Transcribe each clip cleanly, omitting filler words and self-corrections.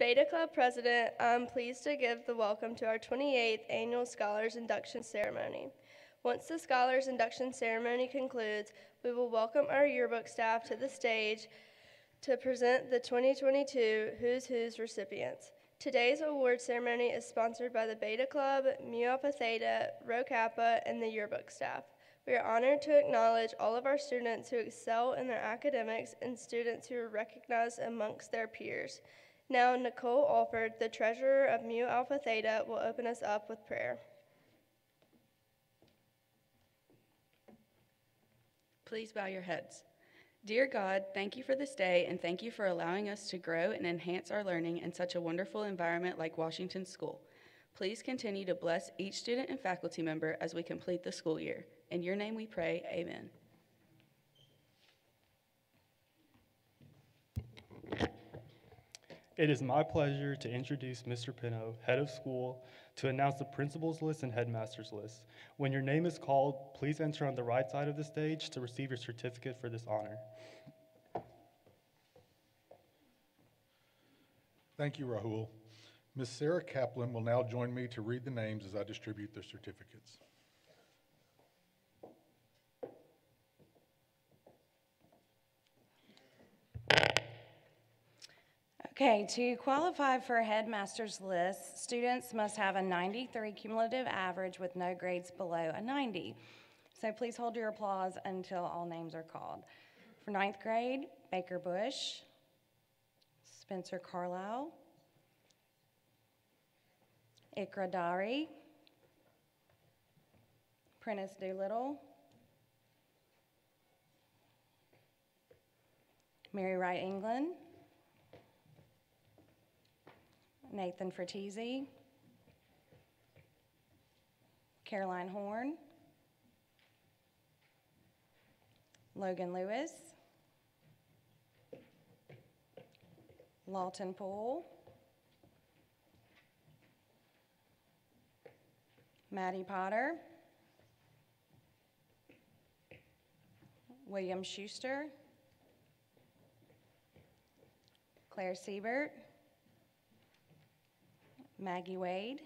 Beta Club president, I'm pleased to give the welcome to our 28th annual Scholars Induction Ceremony. Once the Scholars Induction Ceremony concludes, we will welcome our yearbook staff to the stage to present the 2022 Who's Who's recipients. Today's award ceremony is sponsored by the Beta Club, Mu Alpha Theta, Row Kappa, and the yearbook staff. We are honored to acknowledge all of our students who excel in their academics and students who are recognized amongst their peers. Now, Nicole Alford, the treasurer of Mu Alpha Theta, will open us up with prayer. Please bow your heads. Dear God, thank you for this day, and thank you for allowing us to grow and enhance our learning in such a wonderful environment like Washington School. Please continue to bless each student and faculty member as we complete the school year. In your name we pray, amen. It is my pleasure to introduce Mr. Pino, head of school, to announce the principals list and headmasters list. When your name is called, please enter on the right side of the stage to receive your certificate for this honor. Thank you, Rahul. Ms. Sarah Kaplan will now join me to read the names as I distribute their certificates. Okay, to qualify for a headmaster's list, students must have a 93 cumulative average with no grades below a 90. So please hold your applause until all names are called. For 9th grade, Baker Bush, Spencer Carlisle, Ikra Dari, Prentice Doolittle, Mary Wright England, Nathan Fratese, Caroline Horn, Logan Lewis, Lawton Poole, Maddie Potter, William Schuster, Claire Siebert, Maggie Wade,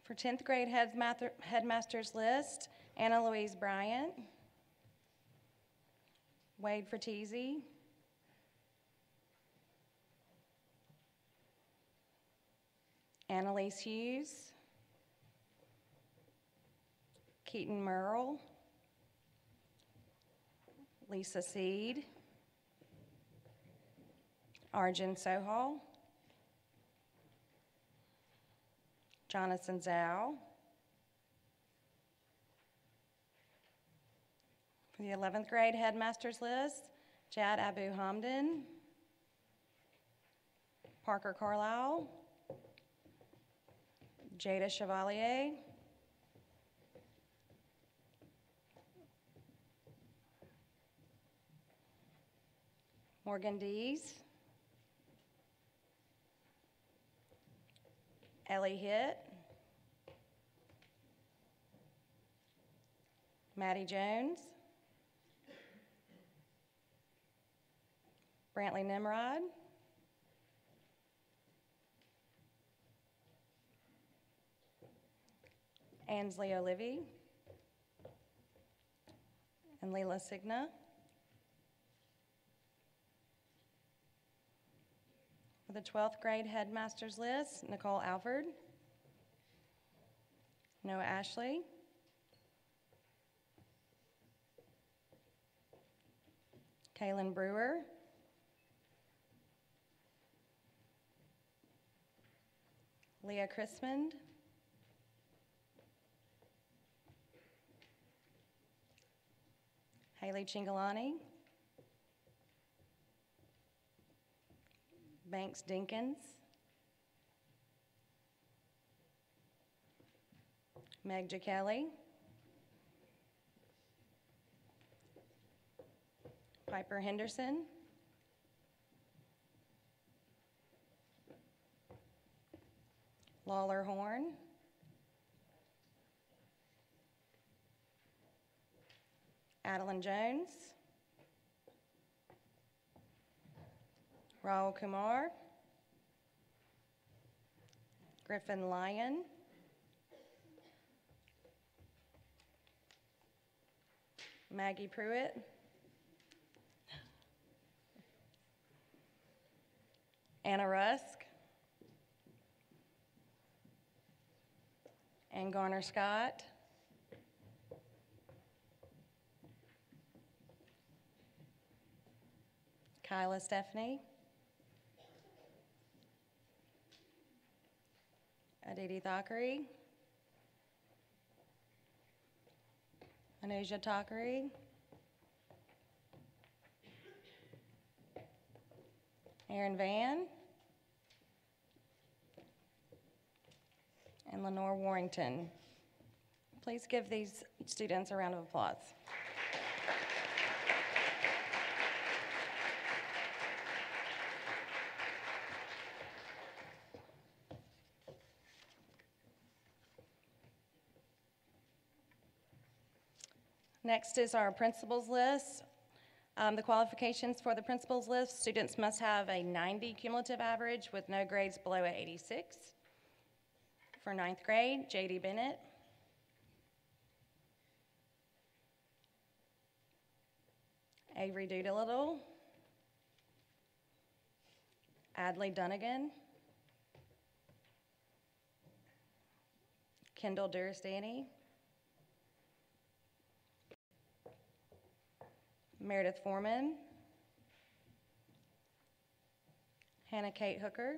for 10th grade headmaster's list, Anna Louise Bryant, Wade Fratese, Annalise Hughes, Keaton Merle, Lisa Seed, Arjun Sohal, Jonathan Zhao. For the 11th grade headmaster's list, Jad Abu Hamdan, Parker Carlisle, Jada Chevalier, Morgan Dees, Ellie Hitt, Maddie Jones, Brantley Nimrod, Ansley Olivie, and Leila Signa. For the 12th grade headmaster's list, Nicole Alford, Noah Ashley, Kaylin Brewer, Leah Chrismond, Haley Chingalani, Banks Dinkins, Meg Kelly, Piper Henderson, Lawler Horn, Adeline Jones, Raul Kumar, Griffin Lyon, Maggie Pruitt, Anna Rusk, and Garner Scott, Kyla Stephanie, Aditi Thackeray, Anuja Thackeray, Aaron Van, and Lenore Warrington. Please give these students a round of applause. Next is our principals list. The qualifications for the principals list: students must have a 90 cumulative average with no grades below 86. For 9th grade, J.D. Bennett, Avery Doolittle, Adley Dunnigan, Kendall Durstani, Meredith Foreman, Hannah Kate Hooker,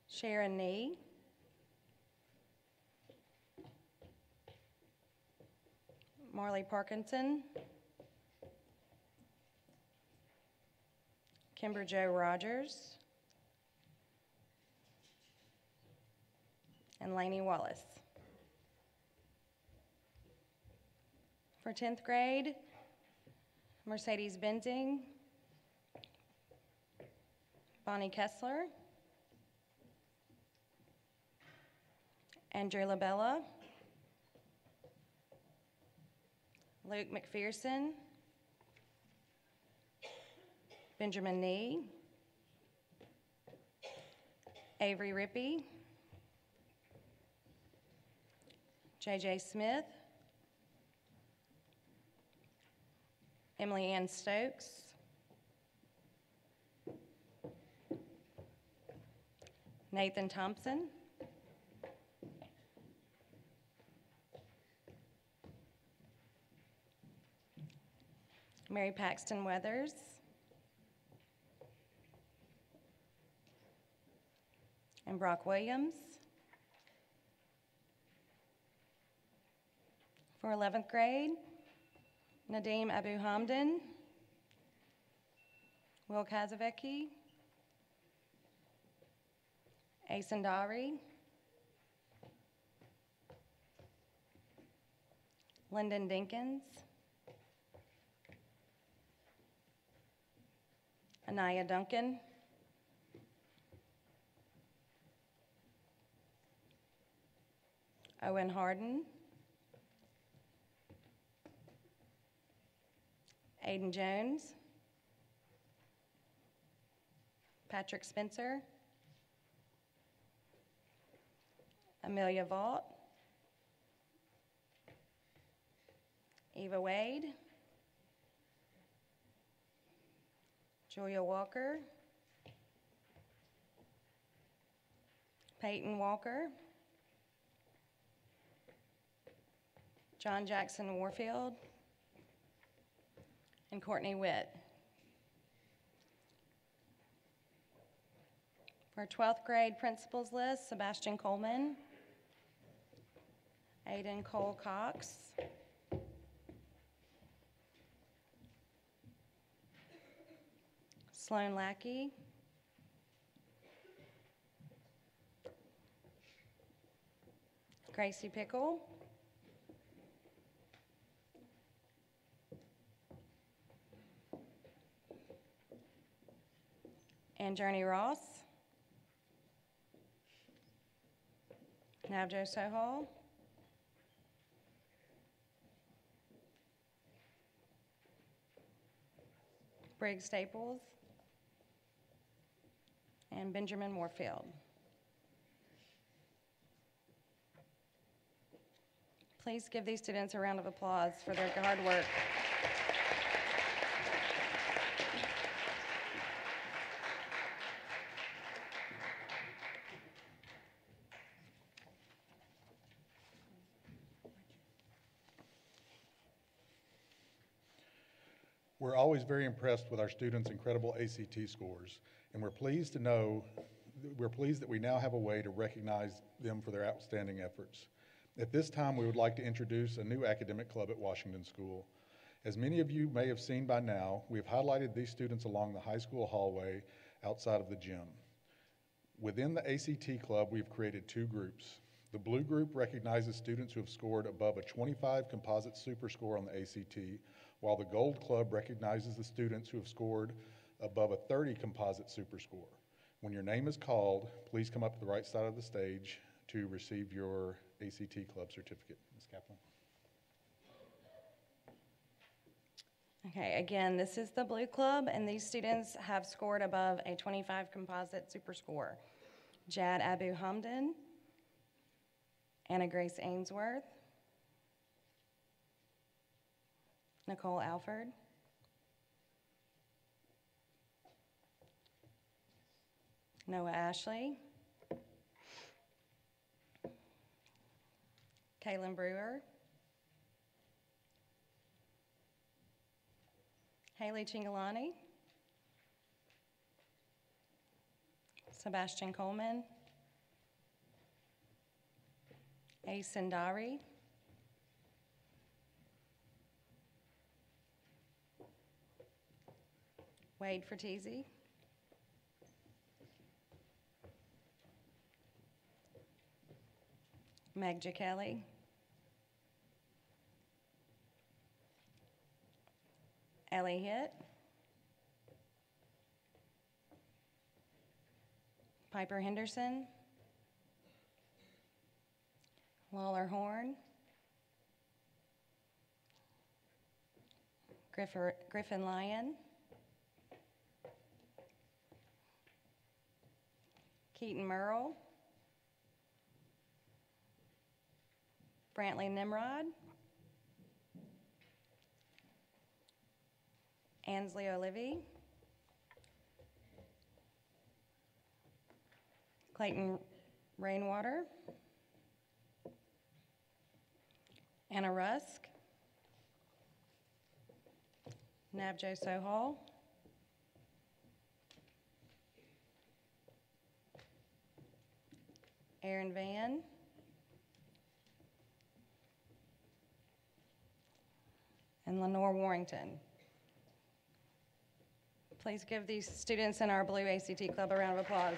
Sharon Nee, Marley Parkinson, Kimber Jo Rogers, and Lainey Wallace. For 10th grade, Mercedes Benzing, Bonnie Kessler, Andrew Labella, Luke McPherson, Benjamin Nee, Avery Rippey, J.J. Smith, Emily Ann Stokes, Nathan Thompson, Mary Paxton Weathers, and Brock Williams. For 11th grade, Nadeem Abu Hamdan, Will Kazavecki, Asen Dari, Lyndon Dinkins, Anaya Duncan, Owen Harden, Aiden Jones, Patrick Spencer, Amelia Vaught, Eva Wade, Julia Walker, Peyton Walker, John Jackson Warfield, and Courtney Witt. For 12th grade principals list, Sebastian Coleman, Aiden Cole Cox, Sloan Lackey, Gracie Pickle, and Journey Ross, Navjo Sohal, Briggs Staples, and Benjamin Warfield. Please give these students a round of applause for their hard work. We're always very impressed with our students' incredible ACT scores, and we're pleased that we now have a way to recognize them for their outstanding efforts. At this time, we would like to introduce a new academic club at Washington School. As many of you may have seen by now, we have highlighted these students along the high school hallway outside of the gym. Within the ACT club, we've created two groups. The blue group recognizes students who have scored above a 25 composite super score on the ACT, while the gold club recognizes the students who have scored above a 30 composite super score. When your name is called, please come up to the right side of the stage to receive your ACT club certificate. Ms. Kaplan. Okay, again, this is the blue club, and these students have scored above a 25 composite super score. Jad Abu Hamdan, Anna Grace Ainsworth, Nicole Alford, Noah Ashley, Kaylin Brewer, Haley Chingalani, Sebastian Coleman, A. Sindari, Wade Fratesi, Meg Kelly, Ellie Hitt, Piper Henderson, Lawler Horn, Griffin Lyon, Keaton Merle, Brantley Nimrod, Ansley Olivey, Clayton Rainwater, Anna Rusk, Navjo Sohal, Aaron Van, and Lenore Warrington. Please give these students in our blue ACT club a round of applause.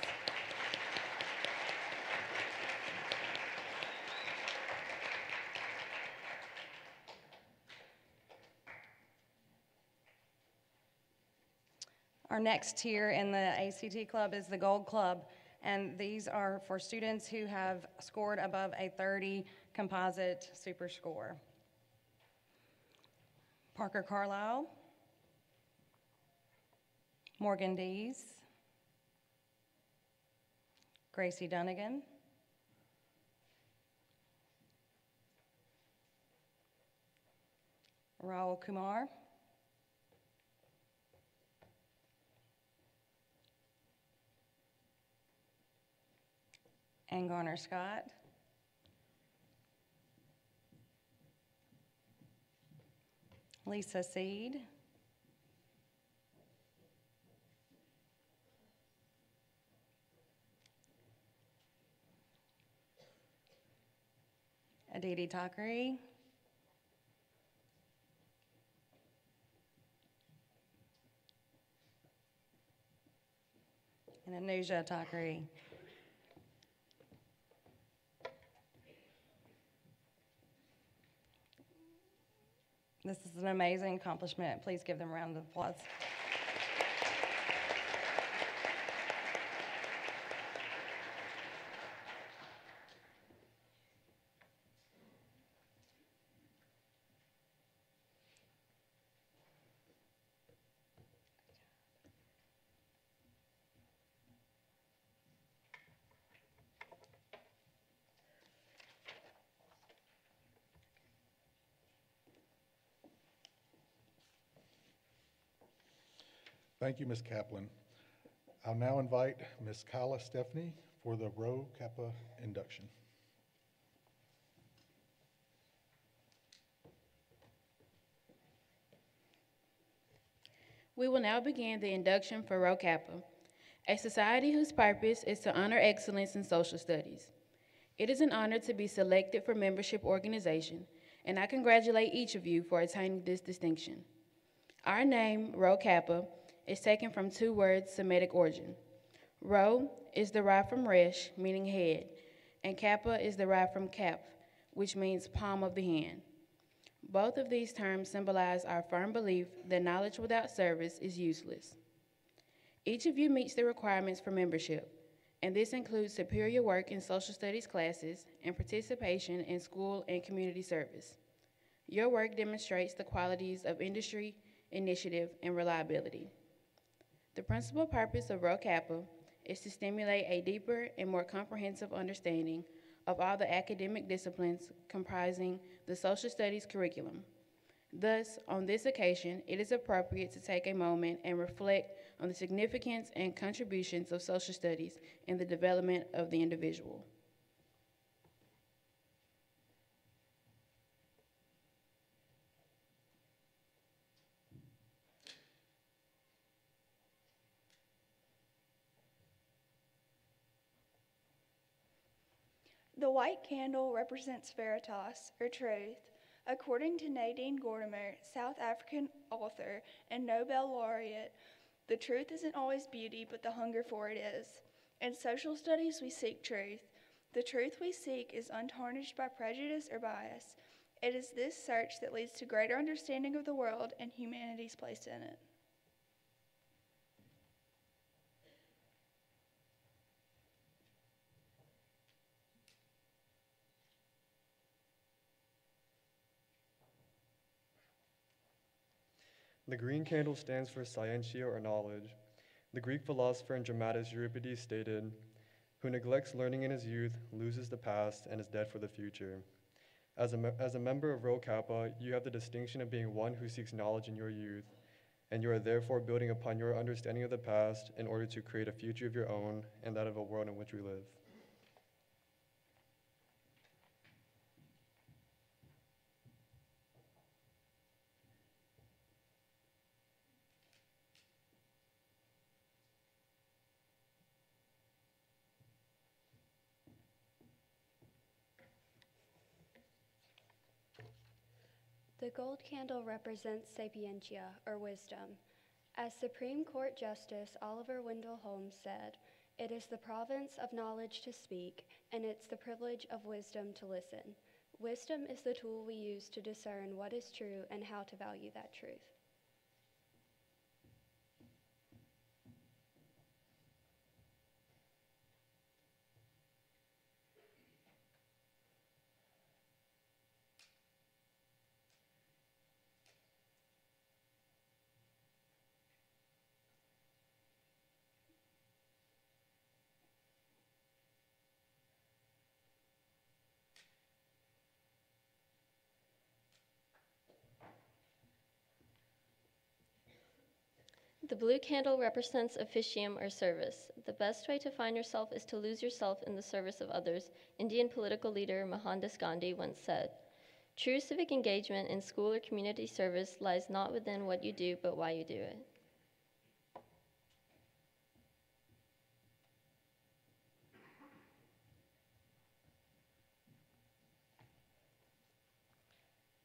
Our next tier in the ACT club is the Gold Club, and these are for students who have scored above a 30 composite super score. Parker Carlisle, Morgan Dees, Gracie Dunnigan, Raul Kumar, and Garner Scott, Lisa Seed, Aditi Thakri, and Anuja Thakri. This is an amazing accomplishment. Please give them a round of applause. Thank you, Ms. Kaplan. I'll now invite Ms. Kyla Stephanie for the Row Kappa induction. We will now begin the induction for Row Kappa, a society whose purpose is to honor excellence in social studies. It is an honor to be selected for membership organization, and I congratulate each of you for attaining this distinction. Our name, Row Kappa, is taken from two words Semitic origin. Row is derived from resh, meaning head, and Kappa is derived from kap, which means palm of the hand. Both of these terms symbolize our firm belief that knowledge without service is useless. Each of you meets the requirements for membership, and this includes superior work in social studies classes and participation in school and community service. Your work demonstrates the qualities of industry, initiative, and reliability. The principal purpose of Row Kappa is to stimulate a deeper and more comprehensive understanding of all the academic disciplines comprising the social studies curriculum. Thus, on this occasion, it is appropriate to take a moment and reflect on the significance and contributions of social studies in the development of the individual. The white candle represents veritas, or truth. According to Nadine Gordimer, South African author and Nobel laureate, the truth isn't always beauty, but the hunger for it is. In social studies, we seek truth. The truth we seek is untarnished by prejudice or bias. It is this search that leads to greater understanding of the world and humanity's place in it. The green candle stands for scientia, or knowledge. The Greek philosopher and dramatist Euripides stated, "Who neglects learning in his youth loses the past and is dead for the future." As a member of Row Kappa, you have the distinction of being one who seeks knowledge in your youth, and you are therefore building upon your understanding of the past in order to create a future of your own and that of a world in which we live. The gold candle represents sapientia, or wisdom. As Supreme Court Justice Oliver Wendell Holmes said, "It is the province of knowledge to speak, and it's the privilege of wisdom to listen. Wisdom is the tool we use to discern what is true and how to value that truth." The blue candle represents officium, or service. The best way to find yourself is to lose yourself in the service of others, Indian political leader Mohandas Gandhi once said. True civic engagement in school or community service lies not within what you do, but why you do it.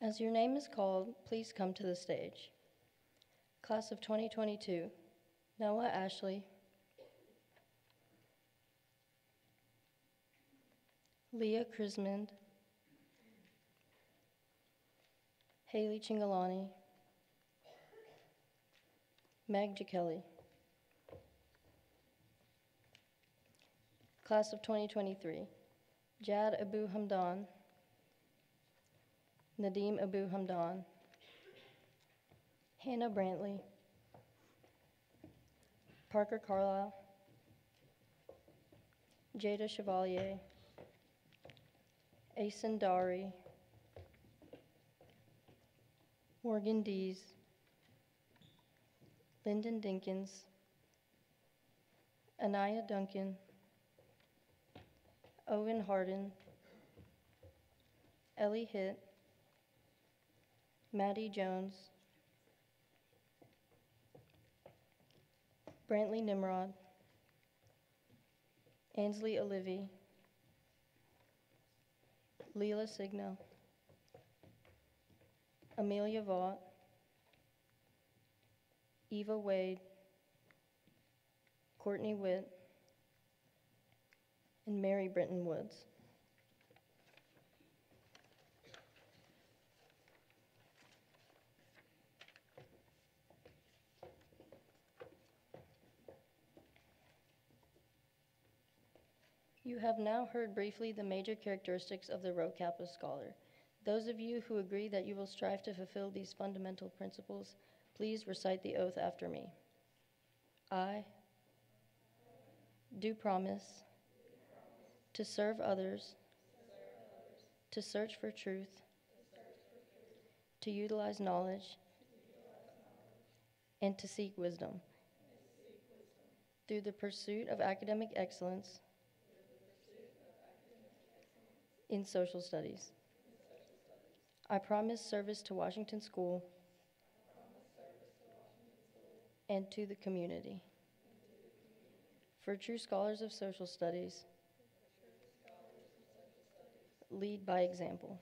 As your name is called, please come to the stage. Class of 2022, Noah Ashley, Leah Krismond, Haley Chingalani, Meg Jackelli. Class of 2023, Jad Abu Hamdan, Nadim Abu Hamdan, Hannah Brantley, Parker Carlisle, Jada Chevalier, Asen Dari, Morgan Dees, Lyndon Dinkins, Anaya Duncan, Owen Harden, Ellie Hitt, Maddie Jones, Brantley Nimrod, Ansley Olivie, Leela Signo, Amelia Vaught, Eva Wade, Courtney Witt, and Mary Britton Woods. You have now heard briefly the major characteristics of the Row Kappa scholar. Those of you who agree that you will strive to fulfill these fundamental principles, please recite the oath after me. I do promise to serve others, to search for truth, to utilize knowledge, and to seek wisdom. Through the pursuit of academic excellence in social studies. I promise service to Washington School and to the community. For true scholars of social studies, lead by example.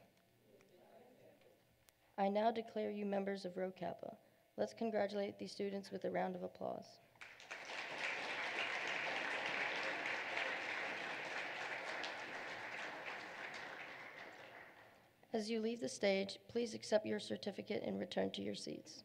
I now declare you members of Row Kappa. Let's congratulate these students with a round of applause. As you leave the stage, please accept your certificate and return to your seats.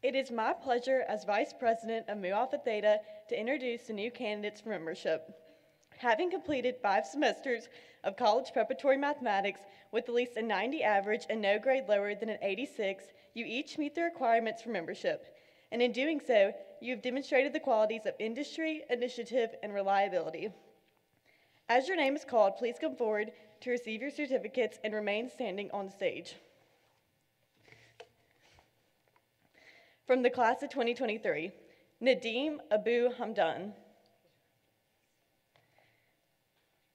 It is my pleasure as Vice President of Mu Alpha Theta to introduce the new candidates for membership. Having completed 5 semesters of college preparatory mathematics with at least a 90 average and no grade lower than an 86, you each meet the requirements for membership. And in doing so, you have demonstrated the qualities of industry, initiative, and reliability. As your name is called, please come forward to receive your certificates and remain standing on the stage. From the class of 2023, Nadim Abu Hamdan,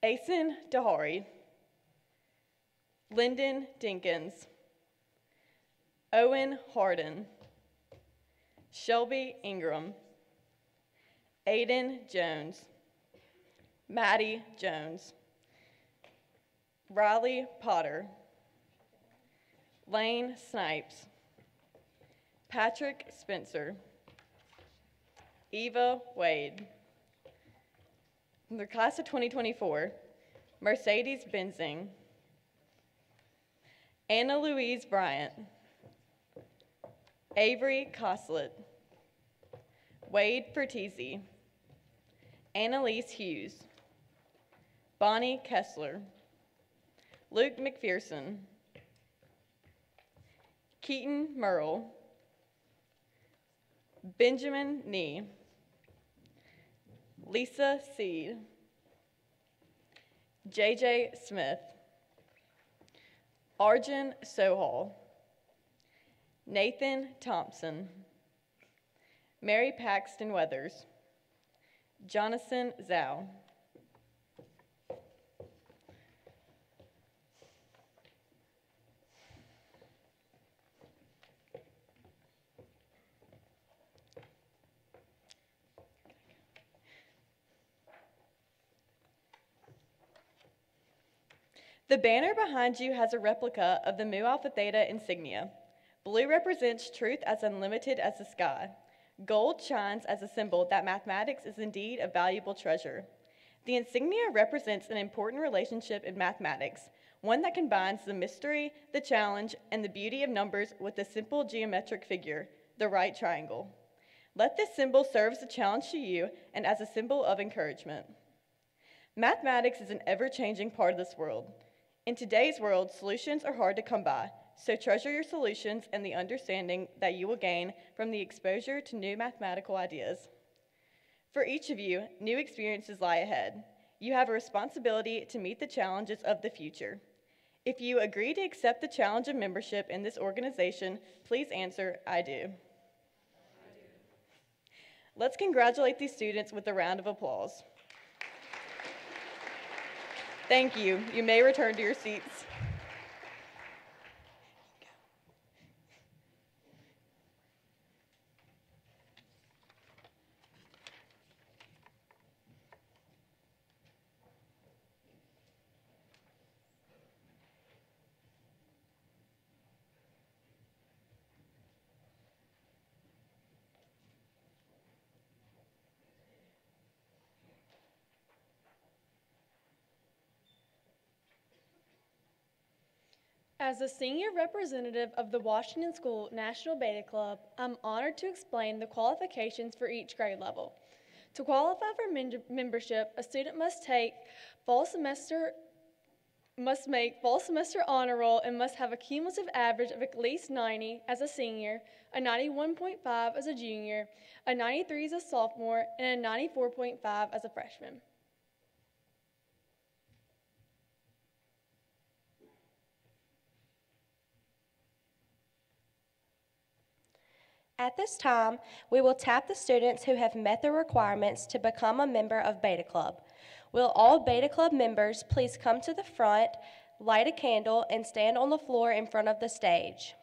Asen Dahari, Lyndon Dinkins, Owen Harden, Shelby Ingram, Aiden Jones, Maddie Jones, Riley Potter, Lane Snipes, Patrick Spencer, Eva Wade. From the class of 2024, Mercedes Benzing, Anna Louise Bryant, Avery Coslet, Wade Fertizzi, Annalise Hughes, Bonnie Kessler, Luke McPherson, Keaton Merle, Benjamin Nee, Lisa Seed, JJ Smith, Arjun Sohal, Nathan Thompson, Mary Paxton Weathers, Jonathan Zhao. The banner behind you has a replica of the Mu Alpha Theta insignia. Blue represents truth as unlimited as the sky. Gold shines as a symbol that mathematics is indeed a valuable treasure. The insignia represents an important relationship in mathematics, one that combines the mystery, the challenge, and the beauty of numbers with a simple geometric figure, the right triangle. Let this symbol serve as a challenge to you and as a symbol of encouragement. Mathematics is an ever-changing part of this world. In today's world, solutions are hard to come by, so treasure your solutions and the understanding that you will gain from the exposure to new mathematical ideas. For each of you, new experiences lie ahead. You have a responsibility to meet the challenges of the future. If you agree to accept the challenge of membership in this organization, please answer, I do. Let's congratulate these students with a round of applause. Thank you. You may return to your seats. As the senior representative of the Washington School National Beta Club, I'm honored to explain the qualifications for each grade level. To qualify for membership, a student must make fall semester honor roll and must have a cumulative average of at least 90 as a senior, a 91.5 as a junior, a 93 as a sophomore, and a 94.5 as a freshman. At this time, we will tap the students who have met the requirements to become a member of Beta Club. Will all Beta Club members please come to the front, light a candle, and stand on the floor in front of the stage.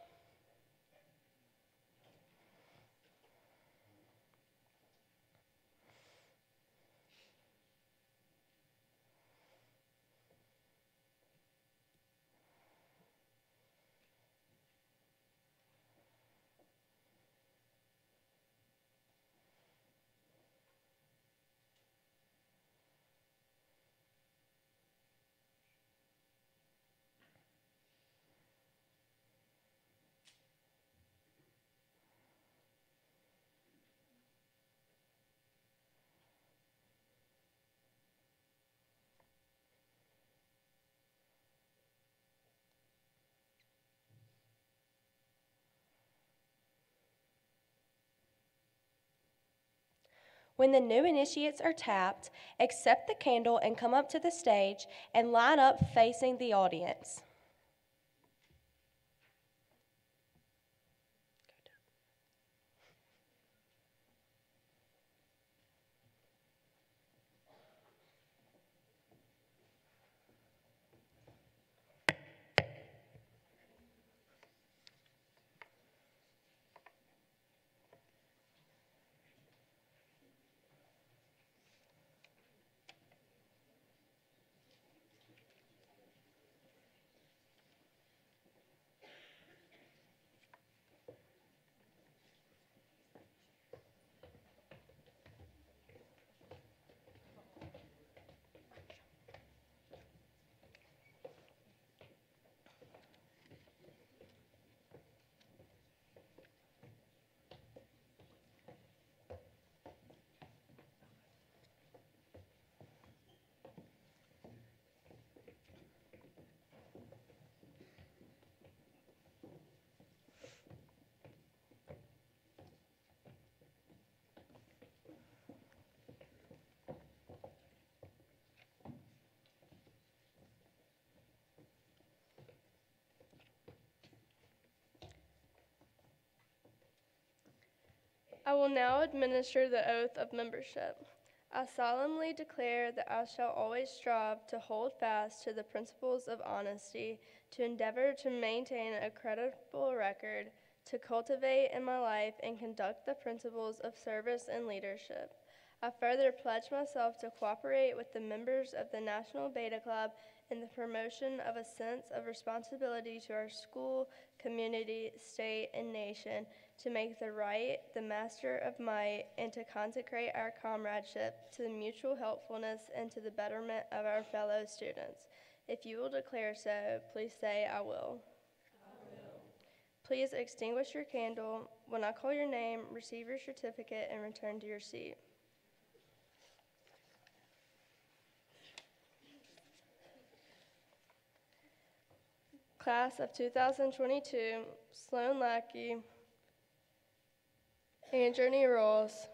When the new initiates are tapped, accept the candle and come up to the stage and line up facing the audience. I will now administer the oath of membership. I solemnly declare that I shall always strive to hold fast to the principles of honesty, to endeavor to maintain a credible record, to cultivate in my life and conduct the principles of service and leadership. I further pledge myself to cooperate with the members of the National Beta Club in the promotion of a sense of responsibility to our school, community, state, and nation, to make the right the master of might, and to consecrate our comradeship to the mutual helpfulness and to the betterment of our fellow students. If you will declare so, please say, I will. Please extinguish your candle. When I call your name, receive your certificate and return to your seat. Class of 2022, Sloan Lackey, Andrew Rolls,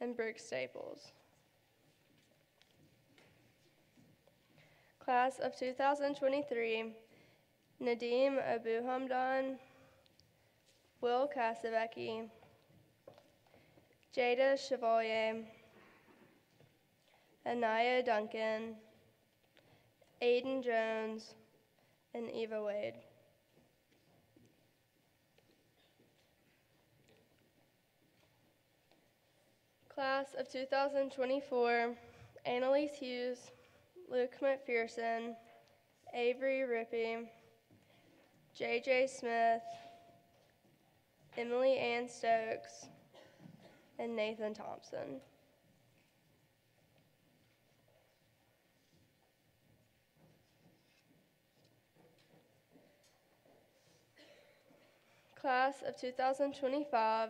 and Brooke Staples. Class of 2023, Nadim Abuhamdan, Will Kasabecki, Jada Chevalier, Anaya Duncan, Aiden Jones, and Eva Wade. Class of 2024, Annalise Hughes, Luke McPherson, Avery Rippey, J.J. Smith, Emily Ann Stokes, and Nathan Thompson. Class of 2025,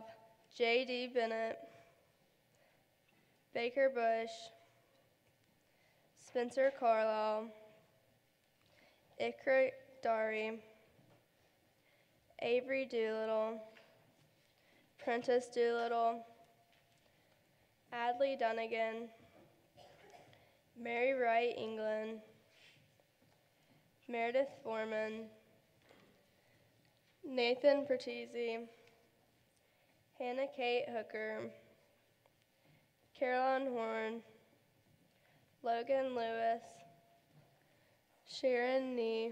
J.D. Bennett, Baker Bush, Spencer Carlisle, Ikra Dari, Avery Doolittle, Prentice Doolittle, Adley Dunnigan, Mary Wright England, Meredith Foreman, Nathan Pertizzi, Hannah Kate Hooker, Caroline Horn, Logan Lewis, Sharon Nee,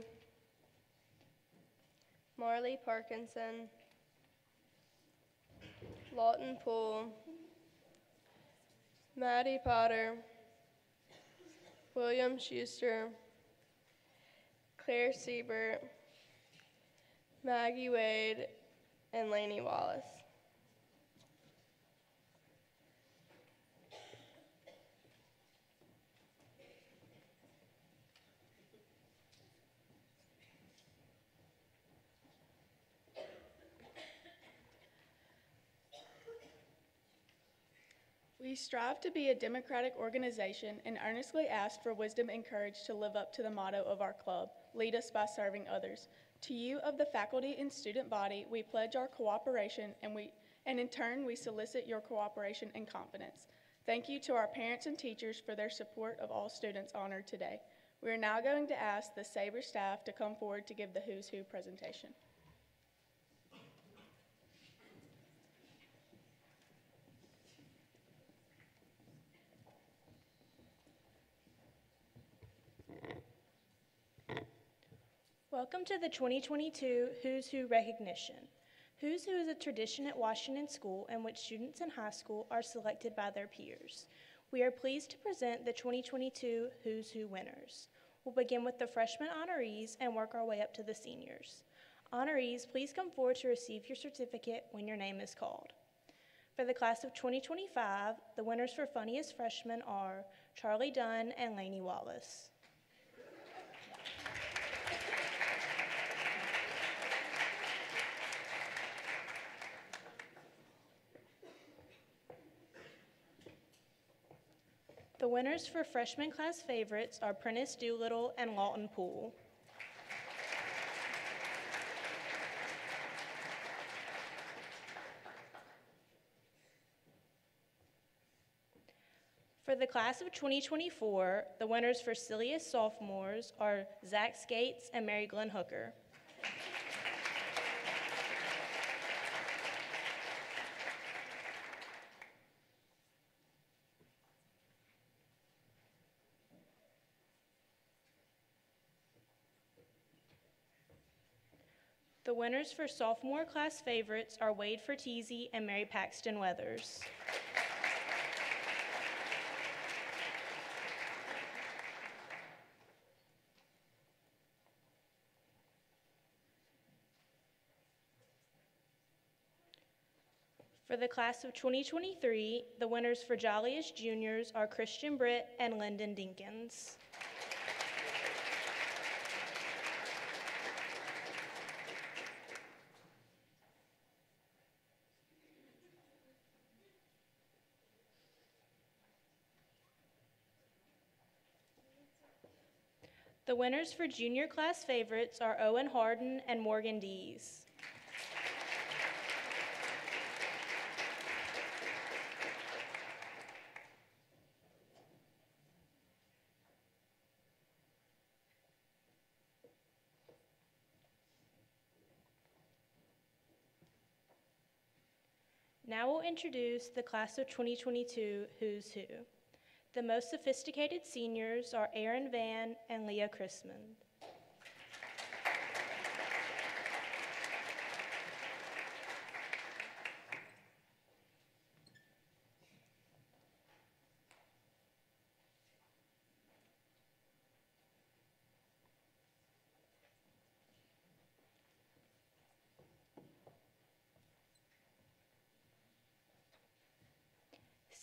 Marley Parkinson, Lawton Poole, Maddie Potter, William Schuster, Claire Siebert, Maggie Wade, and Lainey Wallace. We strive to be a democratic organization and earnestly ask for wisdom and courage to live up to the motto of our club, lead us by serving others. To you of the faculty and student body, we pledge our cooperation and in turn we solicit your cooperation and confidence. Thank you to our parents and teachers for their support of all students honored today. We are now going to ask the Sabre staff to come forward to give the Who's Who presentation. Welcome to the 2022 Who's Who recognition. Who's Who is a tradition at Washington School in which students in high school are selected by their peers. We are pleased to present the 2022 Who's Who winners. We'll begin with the freshman honorees and work our way up to the seniors. Honorees, please come forward to receive your certificate when your name is called. For the class of 2025, the winners for funniest freshmen are Charlie Dunn and Lainey Wallace. The winners for freshman class favorites are Prentice Doolittle and Lawton Poole. For the class of 2024, the winners for silliest sophomores are Zach Skates and Mary Glenn Hooker. The winners for sophomore class favorites are Wade Fertizzi and Mary Paxton Weathers. For the class of 2023, the winners for Jolliest Juniors are Christian Britt and Lyndon Dinkins. The winners for junior class favorites are Owen Harden and Morgan Dees. Now we'll introduce the class of 2022 Who's Who. The most sophisticated seniors are Aaron Van and Leah Chrismond.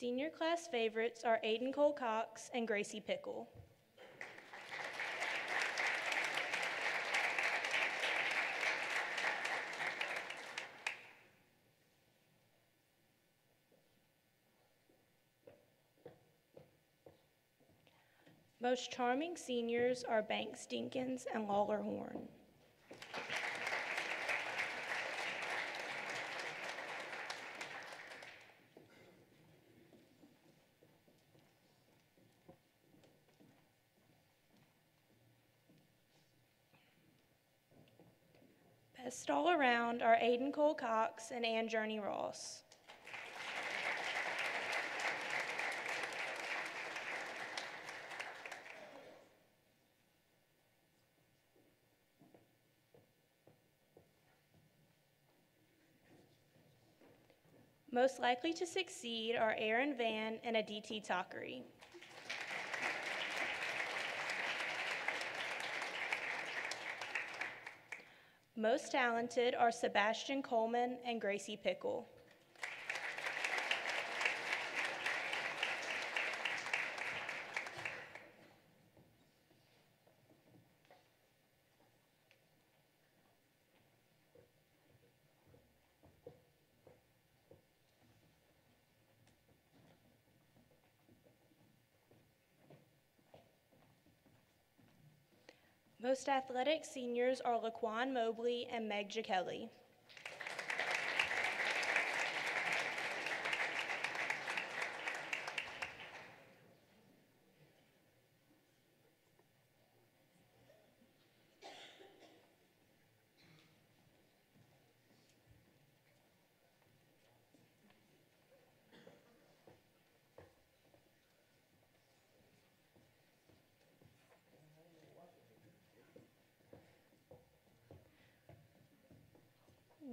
Senior class favorites are Aiden Cole Cox and Gracie Pickle. Most charming seniors are Banks Dinkins and Lawler Horn. Best all around are Aiden Cole Cox and Ann Journey Ross. Most likely to succeed are Aaron Van and Aditi Thakari. Most talented are Sebastian Coleman and Gracie Pickle. Most athletic seniors are Laquan Mobley and Meg Jackelli.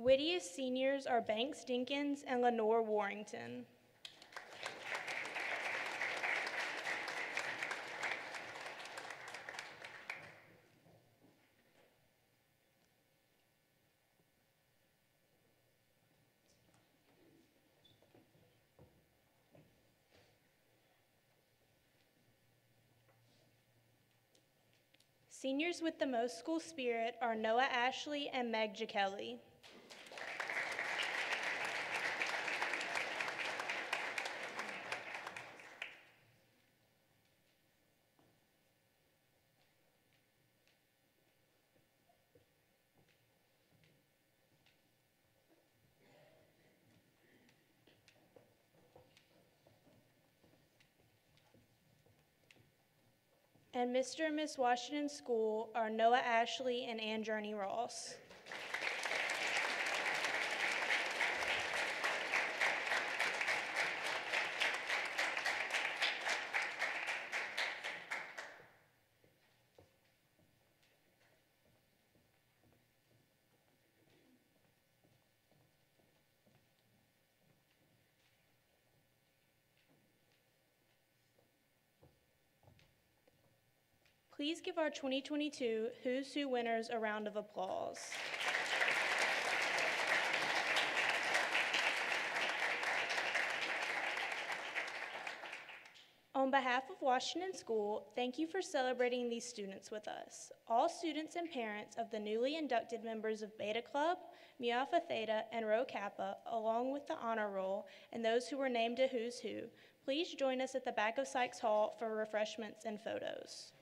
Wittiest seniors are Banks Dinkins and Lenore Warrington. Seniors with the most school spirit are Noah Ashley and Meg Jackelli. And Mr. and Miss Washington School are Noah Ashley and Ann Journey Ross. Please give our 2022 Who's Who winners a round of applause. On behalf of Washington School, thank you for celebrating these students with us. All students and parents of the newly inducted members of Beta Club, Mu Alpha Theta, and Row Kappa, along with the honor roll, and those who were named a Who's Who, please join us at the back of Sykes Hall for refreshments and photos.